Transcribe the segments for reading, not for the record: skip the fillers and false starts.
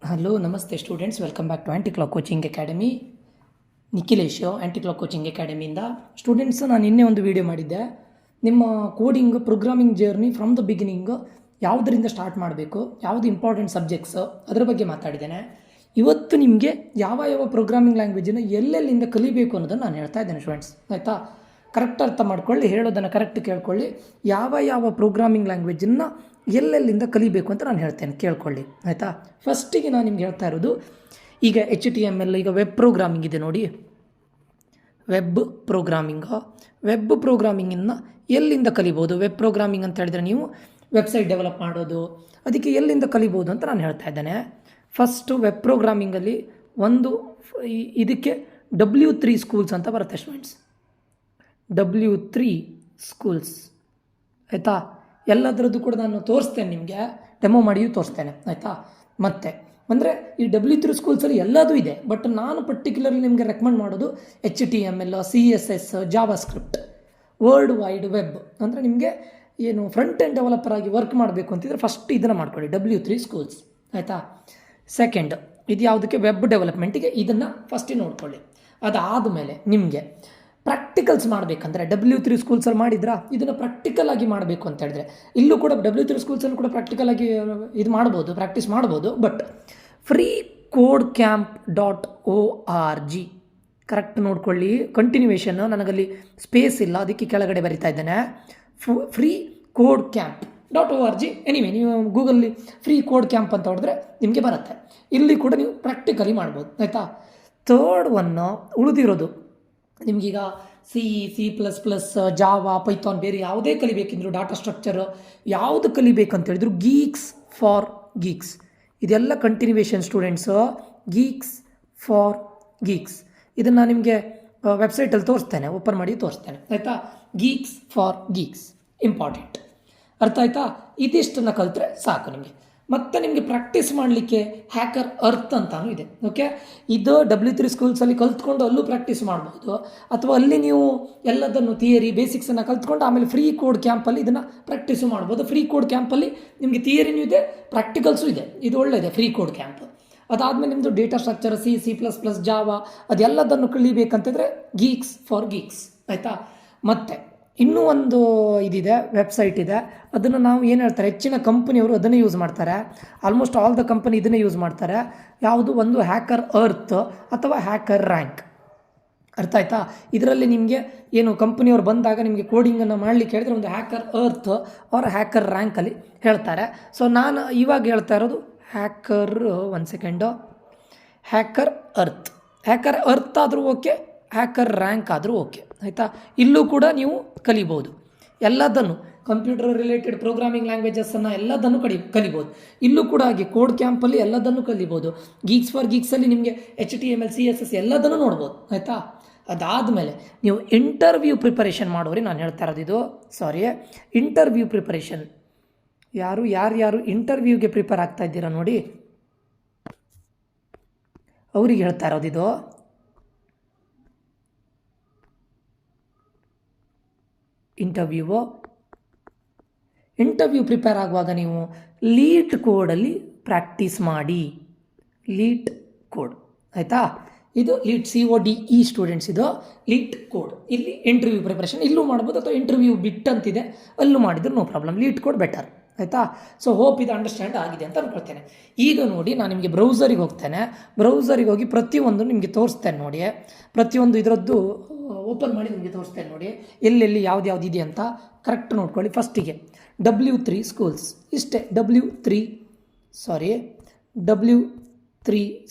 Hello ನಮಸ್ತೆ students, welcome back to anti clock coaching academy. Nikhilesh anti clock coaching ಅಕಾಡೆಮಿಯಿಂದ. Students, ನಾನು ನಿನ್ನೆ ಒಂದು ವಿಡಿಯೋ ಮಾಡಿದ್ದೆ. ನಿಮ್ಮ coding programming journey from the beginning ಯಾವುದರಿಂದ ಸ್ಟಾರ್ಟ್ ಮಾಡಬೇಕು, ಯಾವುದು ಇಂಪಾರ್ಟೆಂಟ್ ಸಬ್ಜೆಕ್ಟ್ಸ್, ಅದರ ಬಗ್ಗೆ ಮಾತಾಡಿದ್ದೇನೆ. ಇವತ್ತು ನಿಮಗೆ ಯಾವ ಯಾವ ಪ್ರೋಗ್ರಾಮಿಂಗ್ ಲ್ಯಾಂಗ್ವೇಜನ್ನು ಎಲ್ಲೆಲ್ಲಿಂದ ಕಲಿಬೇಕು ಅನ್ನೋದನ್ನು ನಾನು ಹೇಳ್ತಾ ಇದ್ದೇನೆ ಸ್ಟೂಡೆಂಟ್ಸ್. ಆಯಿತಾ? ಕರೆಕ್ಟ್ ಅರ್ಥ ಮಾಡ್ಕೊಳ್ಳಿ, ಹೇಳೋದನ್ನು ಕರೆಕ್ಟ್ ಕೇಳ್ಕೊಳ್ಳಿ. ಯಾವ ಯಾವ ಪ್ರೋಗ್ರಾಮಿಂಗ್ ಲ್ಯಾಂಗ್ವೇಜನ್ನು ಎಲ್ಲೆಲ್ಲಿಂದ ಕಲಿಬೇಕು ಅಂತ ನಾನು ಹೇಳ್ತೇನೆ, ಕೇಳ್ಕೊಳ್ಳಿ. ಆಯಿತಾ? ಫಸ್ಟಿಗೆ ನಾನು ನಿಮ್ಗೆ ಹೇಳ್ತಾ ಇರೋದು, ಈಗ HTML, ಈಗ ವೆಬ್ ಪ್ರೋಗ್ರಾಮಿಂಗ್ ಇದೆ ನೋಡಿ. ವೆಬ್ ಪ್ರೋಗ್ರಾಮಿಂಗನ್ನು ಎಲ್ಲಿಂದ ಕಲಿಬೋದು? ವೆಬ್ ಪ್ರೋಗ್ರಾಮಿಂಗ್ ಅಂತ ಹೇಳಿದ್ರೆ ನೀವು ವೆಬ್ಸೈಟ್ ಡೆವಲಪ್ ಮಾಡೋದು, ಅದಕ್ಕೆ ಎಲ್ಲಿಂದ ಕಲಿಬೋದು ಅಂತ ನಾನು ಹೇಳ್ತಾ ಇದ್ದೇನೆ. ಫಸ್ಟು ವೆಬ್ ಪ್ರೋಗ್ರಾಮಿಂಗಲ್ಲಿ ಇದಕ್ಕೆ W3 ಸ್ಕೂಲ್ಸ್ ಅಂತ ಬರುತ್ತೆ ಸ್ಟೂಡೆಂಟ್ಸ್. W3 schools. ಆಯಿತಾ? ಎಲ್ಲದರದ್ದು ಕೂಡ ನಾನು ತೋರಿಸ್ತೇನೆ, ನಿಮಗೆ ಡೆಮೋ ಮಾಡಿಯೂ ತೋರಿಸ್ತೇನೆ. ಆಯಿತಾ? ಮತ್ತೆ ಅಂದರೆ ಈ W3 ಸ್ಕೂಲ್ಸಲ್ಲಿ ಎಲ್ಲದೂ ಇದೆ, ಬಟ್ ನಾನು ಪರ್ಟಿಕ್ಯುಲರ್ಲಿ ನಿಮಗೆ ರೆಕಮೆಂಡ್ ಮಾಡೋದು HTML, CSS, Java script, world wide web. ಅಂದರೆ ನಿಮಗೆ ಏನು ಫ್ರಂಟ್ ಎಂಡ್ ಡೆವಲಪರ್ ಆಗಿ ವರ್ಕ್ ಮಾಡಬೇಕು ಅಂತಿದ್ರೆ ಫಸ್ಟ್ ಇದನ್ನು ಮಾಡ್ಕೊಳ್ಳಿ, W3 ಸ್ಕೂಲ್ಸ್. ಆಯಿತಾ? ಸೆಕೆಂಡ್, ಇದು ಯಾವುದಕ್ಕೆ? ವೆಬ್ ಡೆವಲಪ್ಮೆಂಟಿಗೆ. ಇದನ್ನು ಫಸ್ಟಿಗೆ ನೋಡ್ಕೊಳ್ಳಿ. ಅದಾದಮೇಲೆ ನಿಮಗೆ ಪ್ರಾಕ್ಟಿಕಲ್ಸ್ ಮಾಡಬೇಕಂದ್ರೆ W3 ಸ್ಕೂಲ್ಸಲ್ಲಿ ಮಾಡಿದ್ರಾ, ಇದನ್ನು ಪ್ರಾಕ್ಟಿಕಲ್ ಆಗಿ ಮಾಡಬೇಕು ಅಂತ ಹೇಳಿದ್ರೆ ಇಲ್ಲೂ ಕೂಡ W3 ಸ್ಕೂಲ್ಸಲ್ಲಿ ಕೂಡ ಪ್ರಾಕ್ಟಿಕಲ್ ಆಗಿ ಇದು ಮಾಡ್ಬೋದು, ಪ್ರಾಕ್ಟೀಸ್ ಮಾಡ್ಬೋದು. ಬಟ್ freecodecamp.org ಕರೆಕ್ಟ್ ನೋಡ್ಕೊಳ್ಳಿ. ಕಂಟಿನ್ಯೂವೇಷನ್ ನನಗಲ್ಲಿ ಸ್ಪೇಸ್ ಇಲ್ಲ, ಅದಕ್ಕೆ ಕೆಳಗಡೆ ಬರಿತಾ ಇದ್ದೇನೆ. freecodecamp.org. ಎನಿವೆ, ನೀವು ಗೂಗಲ್ಲಿ ಫ್ರೀ ಕೋಡ್ ಕ್ಯಾಂಪ್ ಅಂತ ಹೊಡೆದ್ರೆ ನಿಮಗೆ ಬರುತ್ತೆ. ಇಲ್ಲಿ ಕೂಡ ನೀವು ಪ್ರಾಕ್ಟಿಕಲಿ ಮಾಡ್ಬೋದು. ಆಯಿತಾ? ಥರ್ಡ್ ಒನ್ನು ಉಳಿದಿರೋದು ನಿಮಗೀಗ C++, ಜಾವಾ, ಪೈಥಾನ್, ಬೇರೆ ಯಾವುದೇ ಕಲಿಬೇಕಿದ್ರು, ಡಾಟಾ ಸ್ಟ್ರಕ್ಚರ್ ಯಾವುದು ಕಲಿಬೇಕಂತ ಹೇಳಿದ್ರು ಗೀಕ್ಸ್ ಫಾರ್ ಗೀಕ್ಸ್. ಇದೆಲ್ಲ continuation students. Geeks for geeks ಇದನ್ನು ನಿಮಗೆ ವೆಬ್ಸೈಟಲ್ಲಿ ತೋರಿಸ್ತೇನೆ, ಓಪನ್ ಮಾಡಿ ತೋರಿಸ್ತೇನೆ. ಆಯಿತಾ? Geeks for geeks important. ಅರ್ಥ ಆಯಿತಾ? ಇದಿಷ್ಟನ್ನು ಕಲಿತ್ರೆ ಸಾಕು ನಿಮಗೆ. ಮತ್ತು ನಿಮಗೆ ಪ್ರಾಕ್ಟೀಸ್ ಮಾಡಲಿಕ್ಕೆ ಹ್ಯಾಕರ್ ಅರ್ತ್ ಅಂತಾನು ಇದೆ. ಓಕೆ, ಇದು W3 ಸ್ಕೂಲ್ಸಲ್ಲಿ ಕಲ್ತ್ಕೊಂಡು ಅಲ್ಲೂ ಪ್ರಾಕ್ಟೀಸ್ ಮಾಡ್ಬೋದು, ಅಥವಾ ಅಲ್ಲಿ ನೀವು ಎಲ್ಲದನ್ನು ಥಿಯರಿ ಬೇಸಿಕ್ಸನ್ನು ಕಲ್ತ್ಕೊಂಡು ಆಮೇಲೆ ಫ್ರೀ ಕೋಡ್ ಕ್ಯಾಂಪಲ್ಲಿ ಇದನ್ನು ಪ್ರಾಕ್ಟೀಸು ಮಾಡ್ಬೋದು. ಫ್ರೀ ಕೋಡ್ ಕ್ಯಾಂಪಲ್ಲಿ ನಿಮಗೆ ಥಿಯರಿನೂ ಇದೆ, ಪ್ರಾಕ್ಟಿಕಲ್ಸು ಇದೆ. ಇದು ಒಳ್ಳೆಯದೆ ಫ್ರೀ ಕೋಡ್ ಕ್ಯಾಂಪ್. ಅದಾದಮೇಲೆ ನಿಮ್ಮದು ಡೇಟಾ ಸ್ಟ್ರಕ್ಚರ್, C++, ಜಾವಾ, ಅದೆಲ್ಲದನ್ನು ಕಲಿಬೇಕಂತಿದ್ರೆ ಗೀಕ್ಸ್ ಫಾರ್ ಗೀಕ್ಸ್. ಆಯಿತಾ? ಮತ್ತು ಇನ್ನೂ ಒಂದು ಇದಿದೆ, ವೆಬ್ಸೈಟ್ ಇದೆ. ಅದನ್ನು ನಾವು ಏನು ಹೇಳ್ತಾರೆ, ಹೆಚ್ಚಿನ ಕಂಪನಿಯವರು ಅದನ್ನೇ ಯೂಸ್ ಮಾಡ್ತಾರೆ. ಆಲ್ಮೋಸ್ಟ್ ಆಲ್ ದ ಕಂಪನಿ ಇದನ್ನೇ ಯೂಸ್ ಮಾಡ್ತಾರೆ. ಯಾವುದು? ಒಂದು ಹ್ಯಾಕರ್ ಅರ್ತ್ ಅಥವಾ ಹ್ಯಾಕರ್ ರ್ಯಾಂಕ್. ಅರ್ಥ ಆಯ್ತಾ? ಇದರಲ್ಲಿ ನಿಮಗೆ ಏನು ಕಂಪನಿಯವರು ಬಂದಾಗ ನಿಮಗೆ ಕೋಡಿಂಗನ್ನು ಮಾಡಲಿಕ್ಕೆ ಹೇಳಿದ್ರೆ ಒಂದು ಹ್ಯಾಕರ್ ಅರ್ತ್ ಅವರ ಹ್ಯಾಕರ್ ರ್ಯಾಂಕಲ್ಲಿ ಹೇಳ್ತಾರೆ. ಸೊ ನಾನು ಇವಾಗ ಹೇಳ್ತಾ ಇರೋದು ಹ್ಯಾಕರ್ ಅರ್ತ್ ಆದರೂ ಓಕೆ, ಹ್ಯಾಕರ್ ರ್ಯಾಂಕ್ ಆದರೂ ಓಕೆ. ಆಯಿತಾ? ಇಲ್ಲೂ ಕೂಡ ನೀವು ಕಲಿಬೋದು ಎಲ್ಲದನ್ನು. ಕಂಪ್ಯೂಟರ್ ರಿಲೇಟೆಡ್ ಪ್ರೋಗ್ರಾಮಿಂಗ್ ಲ್ಯಾಂಗ್ವೇಜಸ್ಸನ್ನು ಎಲ್ಲದನ್ನು ಕಲಿಬೋದು. ಇಲ್ಲೂ ಕೂಡ ಹಾಗೆ ಕೋಡ್ ಕ್ಯಾಂಪಲ್ಲಿ ಎಲ್ಲದನ್ನು ಕಲಿಬೋದು. ಗೀಕ್ಸ್ ಫಾರ್ ಗೀಕ್ಸಲ್ಲಿ ನಿಮಗೆ HTML, CSS ಎಲ್ಲದನ್ನು ನೋಡ್ಬೋದು. ಆಯಿತಾ? ಅದಾದಮೇಲೆ ನೀವು ಇಂಟರ್ವ್ಯೂ ಪ್ರಿಪರೇಷನ್ ಮಾಡೋರಿ ನಾನು ಹೇಳ್ತಾ ಇರೋದು ಇದು. ಇಂಟರ್ವ್ಯೂ ಪ್ರಿಪರೇಷನ್ ಯಾರು ಇಂಟರ್ವ್ಯೂಗೆ ಪ್ರಿಪೇರ್ ಆಗ್ತಾ ಇದ್ದೀರಾ ನೋಡಿ, ಅವ್ರಿಗೆ ಹೇಳ್ತಾ ಇರೋದು ಇದು. ಇಂಟರ್ವ್ಯೂ ಪ್ರಿಪೇರ್ ಆಗುವಾಗ ನೀವು ಲೀಟ್ ಕೋಡಲ್ಲಿ ಪ್ರಾಕ್ಟೀಸ್ ಮಾಡಿ. LeetCode. ಆಯಿತಾ? ಇದು ಲೀಟ್ CODE ಸ್ಟೂಡೆಂಟ್ಸ್, ಇದು ಲೀಟ್ ಕೋಡ್. ಇಲ್ಲಿ ಇಂಟರ್ವ್ಯೂ ಪ್ರಿಪರೇಷನ್ ಇಲ್ಲೂ ಮಾಡ್ಬೋದು, ಅಥವಾ ಇಂಟರ್ವ್ಯೂ ಬಿಟ್ ಅಂತಿದೆ ಅಲ್ಲೂ ಮಾಡಿದ್ರು no problem. LeetCode better. ಆಯಿತಾ? ಸೊ ಹೋಪ್ ಇದು ಅಂಡರ್ಸ್ಟ್ಯಾಂಡ್ ಆಗಿದೆ ಅಂತ ಅನ್ಕೊಳ್ತೇನೆ. ಈಗ ನೋಡಿ, ನಾನು ನಿಮಗೆ ಬ್ರೌಸರಿಗೆ ಹೋಗ್ತೇನೆ. ಬ್ರೌಸರಿಗೆ ಹೋಗಿ ಪ್ರತಿಯೊಂದು ನಿಮಗೆ ತೋರಿಸ್ತೇನೆ ನೋಡಿ. ಪ್ರತಿಯೊಂದು ಇದರದ್ದು ಓಪನ್ ಮಾಡಿ ನಿಮಗೆ ತೋರಿಸ್ತೇನೆ ನೋಡಿ, ಎಲ್ಲೆಲ್ಲಿ ಯಾವ್ದು ಇದೆ ಅಂತ ಕರೆಕ್ಟ್ ನೋಡ್ಕೊಳ್ಳಿ. ಫಸ್ಟಿಗೆ W3 ಸ್ಕೂಲ್ಸ್, ಇಷ್ಟೇ. W3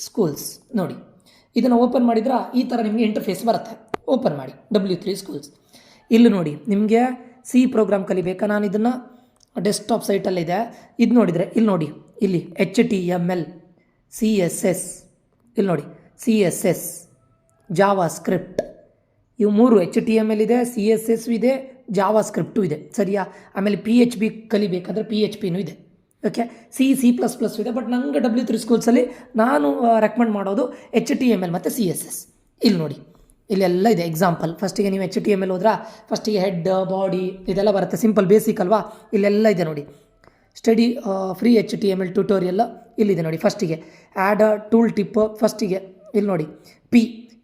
ಸ್ಕೂಲ್ಸ್ ನೋಡಿ. ಇದನ್ನು ಓಪನ್ ಮಾಡಿದ್ರೆ ಈ ಥರ ನಿಮಗೆ ಇಂಟರ್ಫೇಸ್ ಬರುತ್ತೆ. ಓಪನ್ ಮಾಡಿ W3 ಸ್ಕೂಲ್ಸ್. ಇಲ್ಲಿ ನೋಡಿ, ನಿಮಗೆ C ಪ್ರೋಗ್ರಾಮ್ ಕಲಿಬೇಕಾ? ನಾನು ಇದನ್ನು ಡೆಸ್ಕ್ಟಾಪ್ ಸೈಟಲ್ಲಿದೆ. ಇದು ನೋಡಿದರೆ ಇಲ್ಲಿ ನೋಡಿ, ಇಲ್ಲಿ HTML, CSS, ಇಲ್ಲಿ ನೋಡಿ CSS, ಜಾವಾ ಸ್ಕ್ರಿಪ್ಟ್, ಇವು 3 HTML ಇದೆ, CSS ಇದೆ, ಜಾವಾ ಸ್ಕ್ರಿಪ್ಟು ಇದೆ. ಸರಿಯಾ? ಆಮೇಲೆ PHP ಕಲಿಬೇಕಾದ್ರೆ PHPನೂ ಇದೆ. ಓಕೆ, C++ ಇದೆ. ಬಟ್ ನಂಗೆ W3 ಸ್ಕೂಲ್ಸಲ್ಲಿ ನಾನು ರೆಕಮೆಂಡ್ ಮಾಡೋದು HTML ಮತ್ತು CSS. ಇಲ್ಲಿ ನೋಡಿ, ಇಲ್ಲೆಲ್ಲ ಇದೆ ಎಕ್ಸಾಂಪಲ್. ಫಸ್ಟಿಗೆ ನೀವು HTML ಹೋದ್ರೆ ಫಸ್ಟಿಗೆ ಹೆಡ್, ಬಾಡಿ ಇದೆಲ್ಲ ಬರುತ್ತೆ. ಸಿಂಪಲ್ ಬೇಸಿಕ್ ಅಲ್ವಾ? ಇಲ್ಲೆಲ್ಲ ಇದೆ ನೋಡಿ. ಸ್ಟಡಿ ಫ್ರೀ HTML ಟ್ಯೂಟೋರಿಯಲ್ ಇಲ್ಲಿದೆ ನೋಡಿ. ಫಸ್ಟಿಗೆ ಆ್ಯಡ್ ಟೂಲ್ ಟಿಪ್, ಫಸ್ಟಿಗೆ ಇಲ್ಲಿ ನೋಡಿ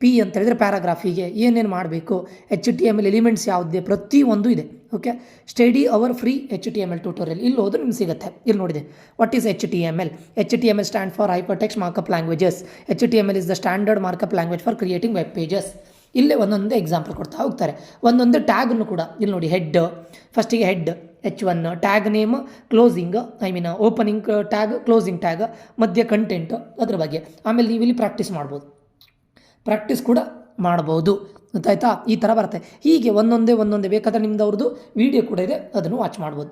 ಪಿ ಅಂತ ಹೇಳಿದ್ರೆ ಪ್ಯಾರಾಗ್ರಾಫಿಗೆ ಏನೇನು ಮಾಡಬೇಕು, HTML ಎಲಿಮೆಂಟ್ಸ್ ಯಾವುದಿದೆ ಪ್ರತಿಯೊಂದು ಇದೆ. Okay, study our free HTML tutorial ಇಲ್ಲಿ ಹೋದ್ರೆ ನಿಮ್ಗೆ ಸಿಗುತ್ತೆ. ಇಲ್ಲಿ ನೋಡಿದೆ what is HTML stand for hyper text markup languages. HTML is the standard markup language for creating web pages. ಇಲ್ಲೇ ಒಂದೊಂದೇ ಎಕ್ಸಾಂಪಲ್ ಕೊಡ್ತಾ ಹೋಗ್ತಾರೆ. ಒಂದೊಂದೇ ಟ್ಯಾಗನ್ನು ಕೂಡ ಇಲ್ಲಿ ನೋಡಿ. ಫಸ್ಟಿಗೆ head H1, tag name, closing opening tag, closing tag, ಮಧ್ಯ ಕಂಟೆಂಟ್ ಅದ್ರ ಬಗ್ಗೆ. ಆಮೇಲೆ ನೀವು ಇಲ್ಲಿ ಪ್ರಾಕ್ಟೀಸ್ ಕೂಡ ಮಾಡ್ಬೋದು. ಗೊತ್ತಾಯ್ತಾ? ಈ ಥರ ಬರುತ್ತೆ. ಹೀಗೆ ಒಂದೊಂದೇ ಬೇಕಾದರೆ ನಿಮ್ದು ಅವ್ರದ್ದು ವೀಡಿಯೋ ಕೂಡ ಇದೆ, ಅದನ್ನು ವಾಚ್ ಮಾಡ್ಬೋದು.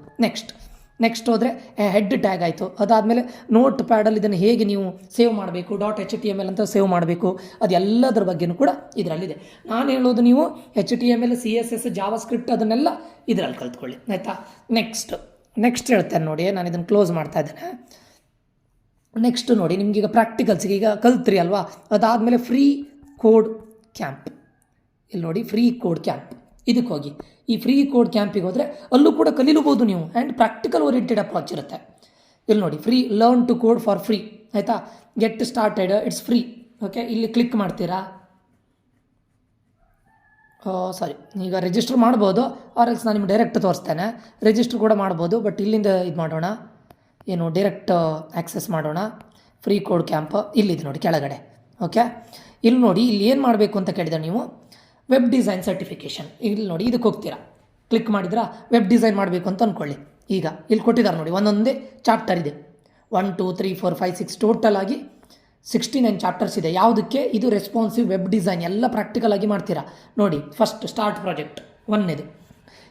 ನೆಕ್ಸ್ಟ್ ಹೋದರೆ ಹೆಡ್ ಟ್ಯಾಗ್ ಆಯಿತು. ಅದಾದಮೇಲೆ ನೋಟ್ ಪ್ಯಾಡಲ್ಲಿ ಇದನ್ನು ಹೇಗೆ ನೀವು ಸೇವ್ ಮಾಡಬೇಕು, .html ಅಂತ ಸೇವ್ ಮಾಡಬೇಕು, ಅದೆಲ್ಲದರ ಬಗ್ಗೆಯೂ ಕೂಡ ಇದರಲ್ಲಿದೆ. ನಾನು ಹೇಳೋದು ನೀವು HTML, CSS, ಜಾವಾಸ್ಕ್ರಿಪ್ಟ್ ಅದನ್ನೆಲ್ಲ ಇದರಲ್ಲಿ ಕಲ್ತ್ಕೊಳ್ಳಿ. ಆಯಿತಾ? ನೆಕ್ಸ್ಟ್ ಹೇಳ್ತೇನೆ ನೋಡಿ. ನಾನು ಇದನ್ನು ಕ್ಲೋಸ್ ಮಾಡ್ತಾ ಇದ್ದೇನೆ. ನೆಕ್ಸ್ಟ್ ನೋಡಿ, ನಿಮಗೀಗ ಪ್ರಾಕ್ಟಿಕಲ್ಸಿಗೆ ಈಗ ಕಲ್ತ್ರಿ ಅಲ್ವಾ, ಅದಾದಮೇಲೆ ಫ್ರೀ ಕೋಡ್ ಕ್ಯಾಂಪ್. ಇಲ್ಲಿ ನೋಡಿ, ಫ್ರೀ ಕೋಡ್ ಕ್ಯಾಂಪ್, ಇದಕ್ಕೆ ಹೋಗಿ. ಈ ಫ್ರೀ ಕೋಡ್ ಕ್ಯಾಂಪಿಗೆ ಹೋದರೆ ಅಲ್ಲೂ ಕೂಡ ಕಲಿಲೂಬೋದು ನೀವು. ಆ್ಯಂಡ್ ಪ್ರಾಕ್ಟಿಕಲ್ ಓರಿಯೆಂಟೆಡ್ ಅಪ್ರೋಚ್ ಇರುತ್ತೆ. ಇಲ್ಲಿ ನೋಡಿ, free learn to code for free. ಆಯಿತಾ? Get started, it's free. Okay, ಇಲ್ಲಿ ಕ್ಲಿಕ್ ಮಾಡ್ತೀರಾ. ಈಗ ರಿಜಿಸ್ಟರ್ ಮಾಡ್ಬೋದು, ಆರ್ ಎಲ್ಸ್ ನಾನು ನಿಮ್ಗೆ ಡೈರೆಕ್ಟ್ ತೋರಿಸ್ತೇನೆ. ರಿಜಿಸ್ಟರ್ ಕೂಡ ಮಾಡ್ಬೋದು, ಬಟ್ ಇಲ್ಲಿಂದ ಇದು ಮಾಡೋಣ, ಡೈರೆಕ್ಟ್ ಆ್ಯಕ್ಸೆಸ್ ಮಾಡೋಣ. ಫ್ರೀ ಕೋಡ್ ಕ್ಯಾಂಪ್ ಇಲ್ಲಿದೆ ನೋಡಿ ಕೆಳಗಡೆ. ಓಕೆ, ಇಲ್ಲಿ ನೋಡಿ, ಇಲ್ಲಿ ಏನು ಮಾಡಬೇಕು ಅಂತ ಕೇಳಿದ್ರೆ ನೀವು ವೆಬ್ ಡಿಸೈನ್ ಸರ್ಟಿಫಿಕೇಷನ್. ಇಲ್ಲಿ ನೋಡಿ, ಇದಕ್ಕೆ ಹೋಗ್ತೀರಾ, ಕ್ಲಿಕ್ ಮಾಡಿದ್ರಾ, ವೆಬ್ ಡಿಸೈನ್ ಮಾಡಬೇಕು ಅಂತ ಅಂದ್ಕೊಳ್ಳಿ. ಈಗ ಇಲ್ಲಿ ಕೊಟ್ಟಿದ್ದಾರೆ ನೋಡಿ, ಒಂದೊಂದೇ ಚಾಪ್ಟರ್ ಇದೆ. 1 2 3 4 5 6 ಟೋಟಲ್ ಆಗಿ 69 ಚಾಪ್ಟರ್ಸ್ ಇದೆ. ಯಾವುದಕ್ಕೆ? ಇದು ರೆಸ್ಪಾನ್ಸಿವ್ ವೆಬ್ ಡಿಸೈನ್. ಎಲ್ಲ ಪ್ರಾಕ್ಟಿಕಲ್ ಆಗಿ ಮಾಡ್ತೀರಾ ನೋಡಿ. ಫಸ್ಟ್ ಸ್ಟಾರ್ಟ್ ಪ್ರಾಜೆಕ್ಟ್ 1ನೇದು.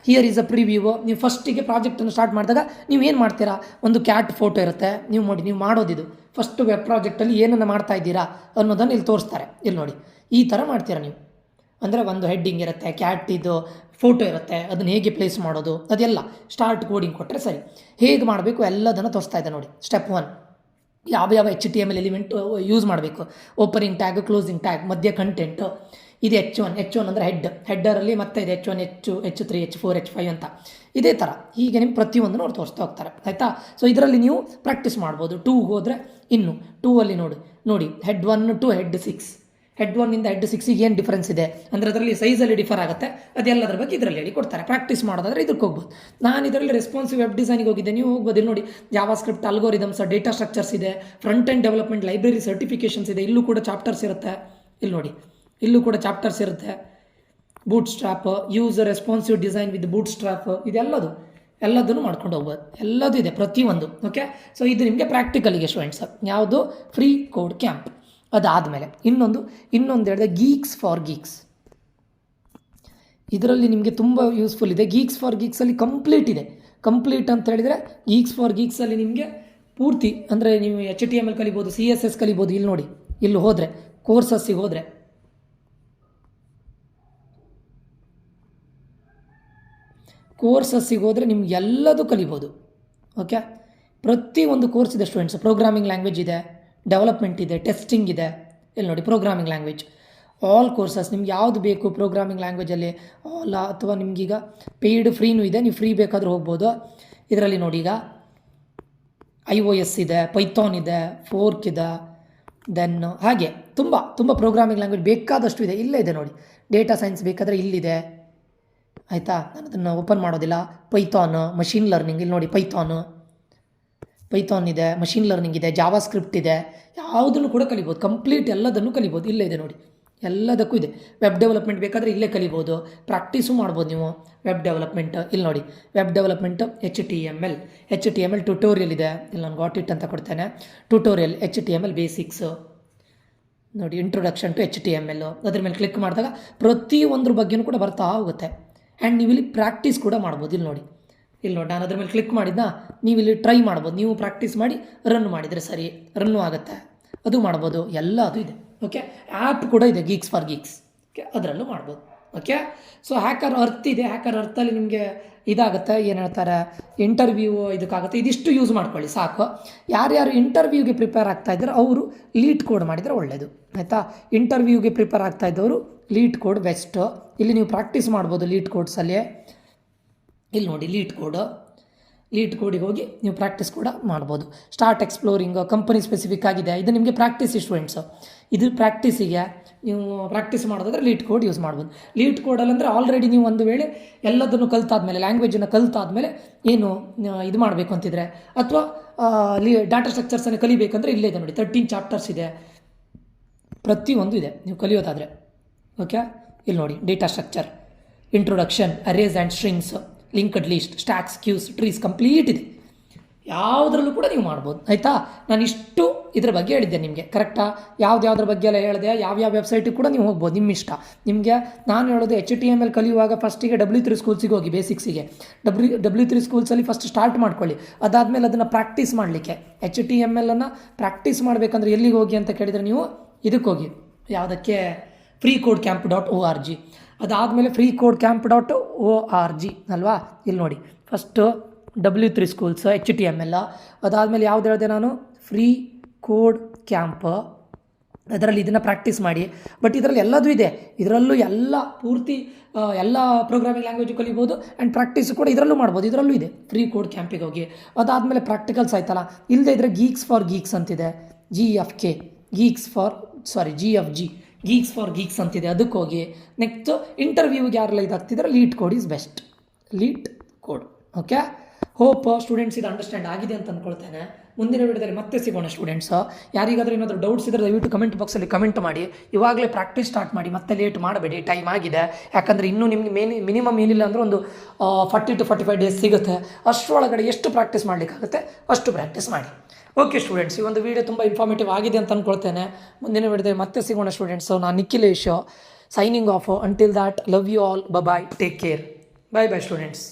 Here is a preview. ನೀವು ಫಸ್ಟಿಗೆ ಪ್ರಾಜೆಕ್ಟನ್ನು ಸ್ಟಾರ್ಟ್ ಮಾಡಿದಾಗ ನೀವು ಏನು ಮಾಡ್ತೀರಾ, ಒಂದು ಕ್ಯಾಟ್ ಫೋಟೋ ಇರುತ್ತೆ. ನೀವು ನೋಡಿ, ನೀವು ಮಾಡೋದಿದು ಫಸ್ಟ್ ವೆಬ್ ಪ್ರಾಜೆಕ್ಟಲ್ಲಿ ಏನನ್ನು ಮಾಡ್ತಾ ಇದ್ದೀರಾ ಅನ್ನೋದನ್ನು ಇಲ್ಲಿ ತೋರಿಸ್ತಾರೆ. ಇಲ್ಲಿ ನೋಡಿ, ಈ ಥರ ಮಾಡ್ತೀರಾ ನೀವು. ಅಂದರೆ ಒಂದು ಹೆಡ್ಡಿಂಗ್ ಇರುತ್ತೆ, ಕ್ಯಾಟ್ ಇದು ಫೋಟೋ ಇರುತ್ತೆ, ಅದನ್ನು ಹೇಗೆ ಪ್ಲೇಸ್ ಮಾಡೋದು ಅದೆಲ್ಲ ಸ್ಟಾರ್ಟ್ ಕೋಡಿಂಗ್ ಕೊಟ್ಟರೆ ಸರಿ. ಹೇಗೆ ಮಾಡಬೇಕು ಎಲ್ಲದನ್ನು ತೋರಿಸ್ತಾ ಇದೆ ನೋಡಿ. ಸ್ಟೆಪ್ 1, ಯಾವ HTML ಎಲಿಮೆಂಟ್ ಯೂಸ್ ಮಾಡಬೇಕು. ಓಪನಿಂಗ್ ಟ್ಯಾಗ್, ಕ್ಲೋಸಿಂಗ್ ಟ್ಯಾಗ್, ಮಧ್ಯ ಕಂಟೆಂಟು. ಇದು H1 ಅಂದರೆ ಹೆಡ್ಡರಲ್ಲಿ ಮತ್ತೆ ಇದೆ H1, H3, H4, H5 ಅಂತ. ಇದೇ ಥರ ಹೀಗೆ ನಿಮ್ಗೆ ಪ್ರತಿಯೊಂದನ್ನು ಅವ್ರು ತೋರಿಸ್ತಾ ಹೋಗ್ತಾರೆ. ಆಯಿತಾ? ಸೊ ಇದರಲ್ಲಿ ನೀವು ಪ್ರಾಕ್ಟೀಸ್ ಮಾಡ್ಬೋದು. 2 ಹೋದರೆ ಇನ್ನು 2 ಅಲ್ಲಿ ನೋಡಿ ಹೆಡ್ 1 ಟು ಹೆಡ್ 6. ಹೆಡ್ 1ಇಂದ ಹೆಡ್ 6ಗೆ ಏನು ಡಿಫ್ರೆನ್ಸ್ ಇದೆ ಅಂದರೆ ಅದರಲ್ಲಿ ಸೈಜಲ್ಲಿ ಡಿಫರ್ ಆಗುತ್ತೆ. ಅದೆಲ್ಲದರ ಬಗ್ಗೆ ಇದರಲ್ಲಿ ಹೇಳಿ ಕೊಡ್ತಾರೆ. ಪ್ರಾಕ್ಟೀಸ್ ಮಾಡೋದಾದರೆ ಇದಕ್ಕೆ ಹೋಗ್ಬೋದು. ನಾನು ಇದರಲ್ಲಿ ರೆಸ್ಪಾನ್ಸಿವ್ ವೆಬ್ ಡಿಸೈನಿಗೆ ಹೋಗಿದ್ದೆ, ನೀವು ಹೋಗ್ಬೋದು. ಇಲ್ಲಿ ನೋಡಿ, ಜಾವಾಸ್ಕ್ರಿಪ್ಟ್, ಅಲ್ಗೋರಿದಮ್ಸ್, ಡೇಟಾ ಸ್ಟ್ರಕ್ಚರ್ಸ್ ಇದೆ, front end development, library certifications ಇದೆ. ಇಲ್ಲೂ ಕೂಡ ಚಾಪ್ಟರ್ಸ್ ಇರುತ್ತೆ. ಇಲ್ಲಿ ನೋಡಿ, ಇಲ್ಲೂ ಕೂಡ ಚಾಪ್ಟರ್ಸ್ ಇರುತ್ತೆ. Boot strap, use responsive design with boot strap, ಎಲ್ಲದನ್ನು ಮಾಡ್ಕೊಂಡು ಹೋಗ್ಬೋದು. ಎಲ್ಲದೂ ಇದೆ ಪ್ರತಿಯೊಂದು. ಓಕೆ, ಸೊ ಇದು ನಿಮಗೆ ಪ್ರಾಕ್ಟಿಕಲಿಗೆ ಸ್ಟೂಡೆಂಟ್ಸ್. ಯಾವುದು? Free code camp. ಅದಾದಮೇಲೆ ಇನ್ನೊಂದು ಹೇಳಿದೆ ಗೀಕ್ಸ್ ಫಾರ್ ಗೀಕ್ಸ್. ಇದರಲ್ಲಿ ನಿಮಗೆ ತುಂಬ ಯೂಸ್ಫುಲ್ ಇದೆ. ಗೀಕ್ಸ್ ಫಾರ್ ಗೀಕ್ಸಲ್ಲಿ ಕಂಪ್ಲೀಟ್ ಇದೆ. ಕಂಪ್ಲೀಟ್ ಅಂತ ಹೇಳಿದರೆ ಗೀಕ್ಸ್ ಫಾರ್ ಗೀಕ್ಸಲ್ಲಿ ನಿಮಗೆ ಪೂರ್ತಿ ಅಂದರೆ ನೀವು HTML ಕಲಿಬೋದು, CSS ಕಲಿಬೋದು. ಇಲ್ಲಿ ನೋಡಿ, ಇಲ್ಲಿ ಹೋದರೆ ಕೋರ್ಸಸ್ಸಿಗೆ ಹೋದರೆ ನಿಮ್ಗೆ ಎಲ್ಲದೂ ಕಲಿಬೋದು. ಓಕೆ, ಪ್ರತಿಯೊಂದು ಕೋರ್ಸ್ ಇದೆ ಸ್ಟೂಡೆಂಟ್ಸ್. ಪ್ರೋಗ್ರಾಮಿಂಗ್ ಲ್ಯಾಂಗ್ವೇಜ್ ಇದೆ, ಡೆವಲಪ್ಮೆಂಟ್ ಇದೆ, ಟೆಸ್ಟಿಂಗ್ ಇದೆ. ಇಲ್ಲಿ ನೋಡಿ, ಪ್ರೋಗ್ರಾಮಿಂಗ್ ಲ್ಯಾಂಗ್ವೇಜ್ ಆಲ್ ಕೋರ್ಸಸ್ ನಿಮ್ಗೆ ಯಾವುದು ಬೇಕು ಪ್ರೋಗ್ರಾಮಿಂಗ್ ಲ್ಯಾಂಗ್ವೇಜಲ್ಲಿ ಆಲ್, ಅಥವಾ ನಿಮಗೀಗ ಪೇಯ್ಡ್ ಫ್ರೀನೂ ಇದೆ, ನೀವು ಫ್ರೀ ಬೇಕಾದರೂ ಹೋಗ್ಬೋದು. ಇದರಲ್ಲಿ ನೋಡಿ, ಈಗ iOS ಇದೆ, ಪೈಥಾನ್ ಇದೆ, ಫೋರ್ಕ್ ಇದೆ, ದೆನ್ ಹಾಗೆ ತುಂಬ ಪ್ರೋಗ್ರಾಮಿಂಗ್ ಲ್ಯಾಂಗ್ವೇಜ್ ಬೇಕಾದಷ್ಟು ಇದೆ. ಇಲ್ಲೇ ಇದೆ ನೋಡಿ. ಡೇಟಾ ಸೈನ್ಸ್ ಬೇಕಾದರೆ ಇಲ್ಲಿದೆ. ಆಯಿತಾ? ನಾನು ಅದನ್ನು ಓಪನ್ ಮಾಡೋದಿಲ್ಲ. ಪೈಥಾನ್, ಮಷೀನ್ ಲರ್ನಿಂಗ್, ಇಲ್ಲಿ ನೋಡಿ ಪೈಥಾನ್ ಇದೆ, ಮಷೀನ್ ಲರ್ನಿಂಗ್ ಇದೆ, ಜಾವಾಸ್ಕ್ರಿಪ್ಟ್ ಇದೆ. ಯಾವುದನ್ನು ಕೂಡ ಕಲಿಬೋದು. ಕಂಪ್ಲೀಟ್ ಎಲ್ಲದನ್ನು ಕಲಿಬೋದು. ಇಲ್ಲೇ ಇದೆ ನೋಡಿ, ಎಲ್ಲದಕ್ಕೂ ಇದೆ. ವೆಬ್ ಡೆವಲಪ್ಮೆಂಟ್ ಬೇಕಾದರೆ ಇಲ್ಲೇ ಕಲಿಬೋದು. ಪ್ರಾಕ್ಟೀಸು ಮಾಡ್ಬೋದು ನೀವು ವೆಬ್ ಡೆವಲಪ್ಮೆಂಟ್. ಇಲ್ಲಿ ನೋಡಿ, ವೆಬ್ ಡೆವಲಪ್ಮೆಂಟ್ HTML ಟ್ಯುಟೋರಿಯಲ್ ಇದೆ. ಇಲ್ಲಿ ನಾನು ಗಾಟ್ ಇಟ್ ಅಂತ ಕೊಡ್ತೇನೆ. ಟ್ಯುಟೋರಿಯಲ್ HTML ಬೇಸಿಕ್ಸು ನೋಡಿ, ಇಂಟ್ರೊಡಕ್ಷನ್ ಟು HTML. ಅದ್ರ ಮೇಲೆ ಕ್ಲಿಕ್ ಮಾಡಿದಾಗ ಪ್ರತಿಯೊಂದ್ರ ಬಗ್ಗೆಯೂ ಕೂಡ ಬರ್ತಾ ಹೋಗುತ್ತೆ. ಆ್ಯಂಡ್ ನೀವು ಇಲ್ಲಿ ಪ್ರಾಕ್ಟೀಸ್ ಕೂಡ ಮಾಡ್ಬೋದು. ಇಲ್ಲಿ ನೋಡಿ, ನಾನು ಅದ್ರ ಮೇಲೆ ಕ್ಲಿಕ್ ಮಾಡಿದ್ನ, ನೀವು ಇಲ್ಲಿ ಟ್ರೈ ಮಾಡ್ಬೋದು. ನೀವು ಪ್ರಾಕ್ಟೀಸ್ ಮಾಡಿ ರನ್ ಮಾಡಿದರೆ ಸರಿ, ರನ್ನು ಆಗುತ್ತೆ. ಅದು ಮಾಡ್ಬೋದು. ಎಲ್ಲ ಅದು ಇದೆ. ಓಕೆ, ಆ್ಯಪ್ ಕೂಡ ಇದೆ, ಗೀಕ್ಸ್ ಫಾರ್ ಗೀಕ್ಸ್. ಓಕೆ, ಅದರಲ್ಲೂ ಮಾಡ್ಬೋದು. ಓಕೆ, ಸೊ ಹ್ಯಾಕರ್ ಅರ್ತ್ ಇದೆ. ಹ್ಯಾಕರ್ ಅರ್ಥಲ್ಲಿ ನಿಮಗೆ ಇದಾಗುತ್ತೆ, ಏನು ಹೇಳ್ತಾರೆ, ಇಂಟರ್ವ್ಯೂ ಇದಕ್ಕಾಗುತ್ತೆ. ಇದಿಷ್ಟು ಯೂಸ್ ಮಾಡ್ಕೊಳ್ಳಿ ಸಾಕು. ಯಾರ್ಯಾರು ಇಂಟರ್ವ್ಯೂಗೆ ಪ್ರಿಪೇರ್ ಆಗ್ತಾ ಇದ್ದಾರೆ ಅವರು ಲೀಡ್ ಕೋಡ್ ಮಾಡಿದರೆ ಒಳ್ಳೆಯದು. ಆಯಿತಾ? ಇಂಟರ್ವ್ಯೂಗೆ ಪ್ರಿಪೇರ್ ಆಗ್ತಾ ಇದ್ದವರು ಲೀಡ್ ಕೋಡ್ ಬೆಸ್ಟ್. ಇಲ್ಲಿ ನೀವು ಪ್ರಾಕ್ಟೀಸ್ ಮಾಡ್ಬೋದು ಲೀಡ್ ಕೋಡ್ಸಲ್ಲಿ. ಇಲ್ಲಿ ನೋಡಿ, ಲೀಡ್ ಕೋಡು ಲೀಡ್ ಕೋಡಿಗೆ ಹೋಗಿ ನೀವು ಪ್ರಾಕ್ಟೀಸ್ ಕೂಡ ಮಾಡ್ಬೋದು. ಸ್ಟಾರ್ಟ್ ಎಕ್ಸ್ಪ್ಲೋರಿಂಗ್ ಕಂಪನಿ ಸ್ಪೆಸಿಫಿಕ್ ಆಗಿದೆ, ಇದು ನಿಮಗೆ ಪ್ರಾಕ್ಟೀಸ್ ಸ್ಟೂಡೆಂಟ್ಸು. ಇದು ಪ್ರಾಕ್ಟೀಸಿಗೆ ನೀವು ಪ್ರಾಕ್ಟೀಸ್ ಮಾಡೋದಾದ್ರೆ ಲೀಡ್ ಕೋಡ್ ಯೂಸ್ ಮಾಡ್ಬೋದು. ಲೀಡ್ ಕೋಡಲ್ಲಿ ಅಂದರೆ ಆಲ್ರೆಡಿ ನೀವು ಒಂದು ವೇಳೆ ಎಲ್ಲದನ್ನು ಕಲ್ತಾದ್ಮೇಲೆ, ಲ್ಯಾಂಗ್ವೇಜನ್ನು ಕಲ್ತಾದ್ಮೇಲೆ ಏನು ಇದು ಮಾಡಬೇಕು ಅಂತಿದ್ರೆ, ಅಥವಾ ಡಾಟಾ ಸ್ಟ್ರಕ್ಚರ್ಸನ್ನು ಕಲಿಬೇಕಂದ್ರೆ ಇಲ್ಲೇ ಇದೆ ನೋಡಿ, 13 ಚಾಪ್ಟರ್ಸ್ ಇದೆ, ಪ್ರತಿಯೊಂದು ಇದೆ ನೀವು ಕಲಿಯೋದಾದರೆ. ಓಕೆ, ಇಲ್ಲಿ ನೋಡಿ, data structure, introduction, arrays and strings, linked list, stacks, queues, trees complete ಇದೆ. ಯಾವುದ್ರಲ್ಲೂ ಕೂಡ ನೀವು ಮಾಡ್ಬೋದು. ಆಯಿತಾ, ನಾನು ಇಷ್ಟು ಇದ್ರ ಬಗ್ಗೆ ಹೇಳಿದ್ದೆ ನಿಮಗೆ, ಕರೆಕ್ಟಾ? ಯಾವುದ್ರ ಬಗ್ಗೆ ಎಲ್ಲ ಹೇಳಿದೆ, ಯಾವ್ಯಾವ ವೆಬ್ಸೈಟಿಗೆ ಕೂಡ ನೀವು ಹೋಗ್ಬೋದು, ನಿಮ್ಮ ಇಷ್ಟ. ನಿಮಗೆ ನಾನು ಹೇಳೋದು HTML ಕಲಿಯುವಾಗ ಫಸ್ಟಿಗೆ W3 ಸ್ಕೂಲ್ಸಿಗೆ ಹೋಗಿ, ಬೇಸಿಕ್ಸಿಗೆ. W3 ಸ್ಕೂಲ್ಸಲ್ಲಿ ಫಸ್ಟ್ ಸ್ಟಾರ್ಟ್ ಮಾಡ್ಕೊಳ್ಳಿ. ಅದಾದಮೇಲೆ ಅದನ್ನು ಪ್ರಾಕ್ಟೀಸ್ ಮಾಡಲಿಕ್ಕೆ, HTML ಪ್ರಾಕ್ಟೀಸ್ ಮಾಡಬೇಕಂದ್ರೆ ಎಲ್ಲಿಗೆ ಹೋಗಿ ಅಂತ ಕೇಳಿದರೆ ನೀವು ಇದಕ್ಕೆ ಹೋಗಿ, ಯಾವುದಕ್ಕೆ, freecodecamp.org. ಅದಾದಮೇಲೆ freecodecamp.org ಅಲ್ವಾ? ಇಲ್ಲಿ ನೋಡಿ, ಫಸ್ಟು W3 ಸ್ಕೂಲ್ಸ್, HTML. ಅದಾದಮೇಲೆ ಯಾವ್ದು ಹೇಳಿದೆ ನಾನು, ಫ್ರೀ ಕೋಡ್ ಕ್ಯಾಂಪ್. ಅದರಲ್ಲಿ ಇದನ್ನು ಪ್ರಾಕ್ಟೀಸ್ ಮಾಡಿ. ಬಟ್ ಇದರಲ್ಲಿ ಎಲ್ಲದೂ ಇದೆ, ಇದರಲ್ಲೂ ಎಲ್ಲ ಪೂರ್ತಿ ಎಲ್ಲ ಪ್ರೋಗ್ರಾಮಿಂಗ್ ಲ್ಯಾಂಗ್ವೇಜು ಕಲಿಬೋದು ಆ್ಯಂಡ್ ಪ್ರಾಕ್ಟೀಸು ಕೂಡ ಇದರಲ್ಲೂ ಮಾಡ್ಬೋದು. ಇದರಲ್ಲೂ ಇದೆ, ಫ್ರೀ ಕೋಡ್ ಕ್ಯಾಂಪಿಗೆ ಹೋಗಿ. ಅದಾದಮೇಲೆ ಪ್ರಾಕ್ಟಿಕಲ್ಸ್ ಆಯ್ತಲ್ಲ, ಇಲ್ಲದೆ ಇದ್ದರೆ ಗೀಕ್ಸ್ ಫಾರ್ ಗೀಕ್ಸ್ ಅಂತಿದೆ, GFG, ಗೀಕ್ಸ್ ಫಾರ್ ಗೀಕ್ಸ್ ಅಂತಿದೆ, ಅದಕ್ಕೆ ಹೋಗಿ. ನೆಕ್ಸ್ಟ್ ಇಂಟರ್ವ್ಯೂಗೆ ಯಾರೆಲ್ಲ ಇದಾಗ್ತಿದ್ರೆ LeetCode is best, LeetCode. Okay, hope students ಇದು ಅಂಡರ್ಸ್ಟ್ಯಾಂಡ್ ಆಗಿದೆ ಅಂತ ಅಂದ್ಕೊಳ್ತೇನೆ. ಮುಂದಿನ ವಿಡಿಯೋದಲ್ಲಿ ಮತ್ತೆ ಸಿಗೋಣ ಸ್ಟೂಡೆಂಟ್ಸ್. ಯಾರಿಗಾದರೂ ಏನಾದರೂ ಡೌಟ್ಸ್ ಇದ್ದರೆ ದಯವಿಟ್ಟು ಕಮೆಂಟ್ ಬಾಕ್ಸಲ್ಲಿ ಕಮೆಂಟ್ ಮಾಡಿ. ಇವಾಗಲೇ ಪ್ರಾಕ್ಟೀಸ್ ಸ್ಟಾರ್ಟ್ ಮಾಡಿ, ಮತ್ತೆ ಲೇಟ್ ಮಾಡಬೇಡಿ, ಟೈಮ್ ಆಗಿದೆ. ಯಾಕಂದರೆ ಇನ್ನೂ ನಿಮಗೆ ಮಿನಿಮಮ್ ಏನಿಲ್ಲ ಅಂದರೆ ಒಂದು 40 to 45 ಡೇಸ್ ಸಿಗುತ್ತೆ. ಅಷ್ಟರೊಳಗಡೆ ಎಷ್ಟು ಪ್ರಾಕ್ಟೀಸ್ ಮಾಡಲಿಕ್ಕಾಗುತ್ತೆ ಅಷ್ಟು ಪ್ರಾಕ್ಟೀಸ್ ಮಾಡಿ. ಓಕೆ ಸ್ಟೂಡೆಂಟ್ಸ್, ಈ ಒಂದು ವಿಡಿಯೋ ತುಂಬ ಇನ್ಫಾರ್ಮೇಟಿವ್ ಆಗಿದೆ ಅಂತ ಅಂದ್ಕೊಳ್ತೇನೆ. ಮುಂದಿನ ವಿಡಿಯೋದಲ್ಲಿ ಮತ್ತೆ ಸಿಗೋಣ ಸ್ಟೂಡೆಂಟ್ಸು. ನಾನು Nikhilesh, signing off. Until that, love you all, bye, take care, bye students.